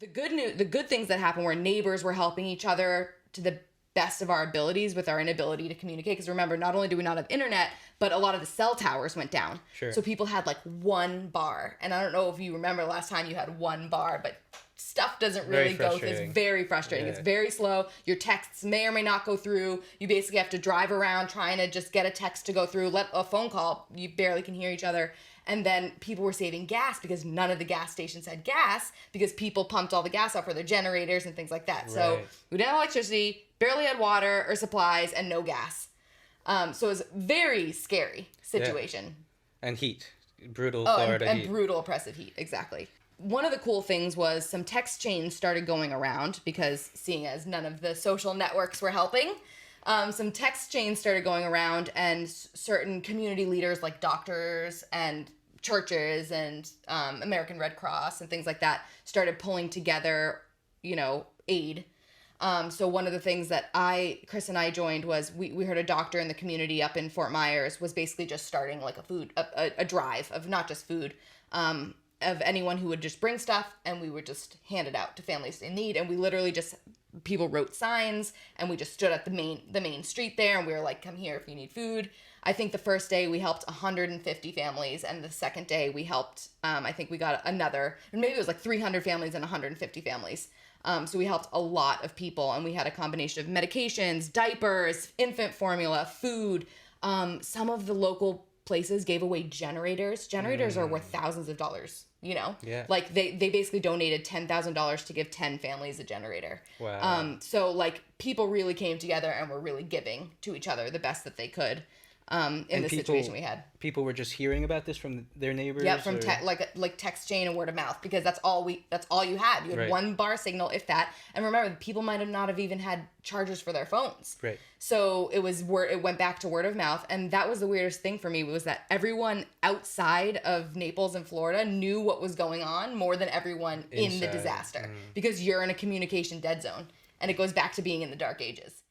the good things that happened were neighbors were helping each other to the best of our abilities with our inability to communicate. Because remember, not only do we not have internet, but a lot of the cell towers went down. Sure. So people had like one bar. And I don't know if you remember last time you had one bar, but stuff doesn't really go through. It's very frustrating. Yeah. It's very slow. Your texts may or may not go through. You basically have to drive around trying to just get a text to go through. Let a phone call, you barely can hear each other. And then people were saving gas because none of the gas stations had gas because people pumped all the gas out for their generators and things like that. Right. So we didn't have electricity, barely had water or supplies, and no gas. So it was a very scary situation. Yeah. And heat. Brutal Florida heat. And brutal oppressive heat, exactly. One of the cool things was some text chains started going around because seeing as none of the social networks were helping, some text chains started going around, and certain community leaders like doctors and churches and American Red Cross and things like that started pulling together, aid. So one of the things that Chris and I joined was we heard a doctor in the community up in Fort Myers was basically just starting like a drive of not just food, of anyone who would just bring stuff, and we would just hand it out to families in need. And we literally just, people wrote signs, and we just stood at the main street there, and we were like, come here if you need food. I think the first day we helped 150 families, and the second day we helped, I think we got another, maybe it was like 300 families and 150 families. So we helped a lot of people, and we had a combination of medications, diapers, infant formula, food. Some of the local places gave away generators. Generators are worth thousands of dollars, Yeah. Like they basically donated $10,000 to give 10 families a generator. Wow. So like people really came together and were really giving to each other the best that they could. In the situation we had. People were just hearing about this from their neighbors? Yeah, from like text chain and word of mouth, because that's all you had. You had one bar signal, if that. And remember, people might not have even had chargers for their phones. Right. So it went back to word of mouth, and that was the weirdest thing for me, was that everyone outside of Naples and Florida knew what was going on more than everyone in the disaster, because you're in a communication dead zone, and it goes back to being in the dark ages.